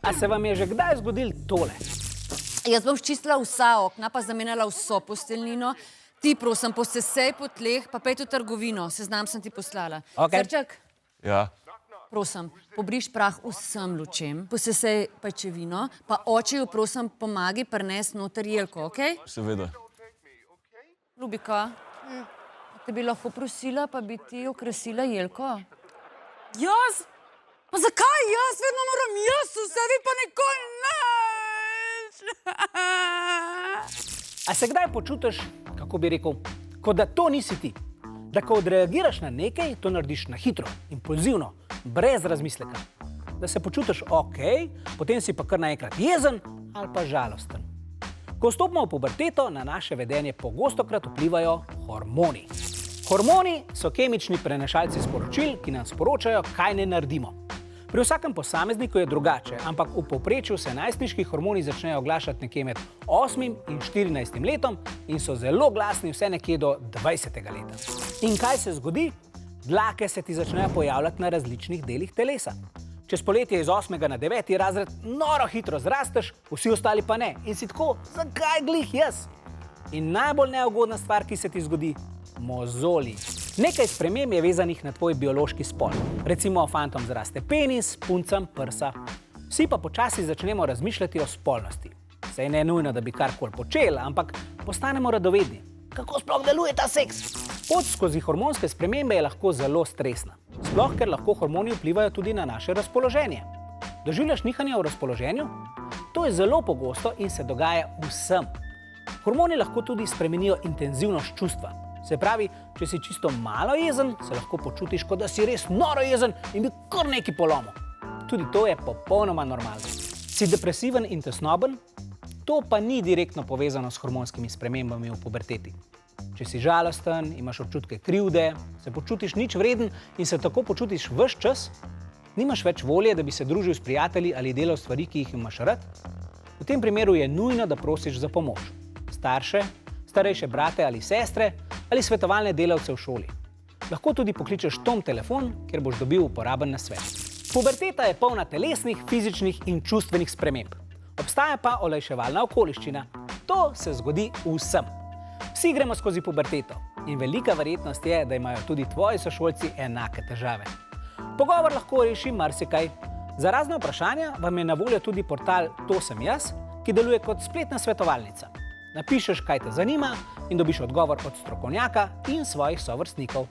A se vam je že kdaj zgodilo tole? Jaz bom ščistila vsa okna, pa zamenjala vso posteljnino. Ti, prosim, posesej po tleh, pa pej v trgovino. Seznam sem ti poslala. Okej. Srček, Ja. prosim, pobriš prah vsem lučem, posesej pajčevino, pa očeju, prosim, pomagi prinesti noter jelko, okej? Seveda. Ljubika, te bi lahko prosila, pa bi ti okrasila jelko? Jaz? Pa zakaj jaz? Vedno moram jaz vse, vi pa nikoli nič. A se kdaj počutiš, kako bi rekel, kot da to nisi ti? Da ko odreagiraš na nekaj, to narediš na hitro, impulzivno, brez razmisleka. Da se počutiš ok, potem si pa kar naenkrat jezen ali pa žalosten. Ko vstopimo v puberteto, na naše vedenje pogostokrat vplivajo hormoni. Hormoni so kemični prenašalci sporočil, ki nam sporočajo, kaj ne naredimo. Pri vsakem posamezniku je drugače, ampak v povprečju se najstniški hormoni začnejo oglašati nekje med 8 in 14 letom in so zelo glasni vse nekje do 20. leta. In kaj se zgodi? Dlake se ti začnejo pojavljati na različnih delih telesa. Čez poletje iz 8. na 9. razred noro hitro zrasteš, vsi ostali pa ne. In si tako, zakaj glih jaz? In najbolj neugodna stvar, ki se ti zgodi, mozoli. Nekaj sprememb je vezanih na tvoj biološki spol. Recimo fantom zraste penis, puncam prsa. Vsi pa počasi začnemo razmišljati o spolnosti. Saj ne nujno, da bi karkoli počeli, ampak postanemo radovedni. Kako sploh deluje ta seks? Pot skozi hormonske spremembe je lahko zelo stresna. Sploh, ker lahko hormoni vplivajo tudi na naše razpoloženje. Doživljaš nihanje v razpoloženju? To je zelo pogosto in se dogaja vsem. Hormoni lahko tudi spremenijo intenzivnost čustva. Se pravi, če si čisto malo jezen, se lahko počutiš, kot da si res noro jezen in bi kar neki polomil. Tudi to je popolnoma normalno. Si depresiven in tesnoben? To pa ni direktno povezano s hormonskimi spremembami v puberteti. Če si žalosten, imaš občutke krivde, se počutiš nič vreden in se tako počutiš ves čas, nimaš več volje, da bi se družil s prijatelji ali delal stvari, ki jih imaš rad, v tem primeru je nujno, da prosiš za pomoč. Starše, starejše brate ali sestre ali svetovalne delavce v šoli. Lahko tudi pokličeš Tom telefon, kjer boš dobil uporaben nasvet. Puberteta je polna telesnih, fizičnih in čustvenih sprememb. Obstaja pa olajševalna okoliščina. To se zgodi vsem. Vsi gremo skozi puberteto in velika verjetnost je, da imajo tudi tvoji sošolci enake težave. Pogovor lahko reši marsikaj. Za razne vprašanja vam je na voljo tudi portal To sem jaz, ki deluje kot spletna svetovalnica. Napišeš, kaj te zanima in dobiš odgovor od strokovnjaka in svojih sovrstnikov.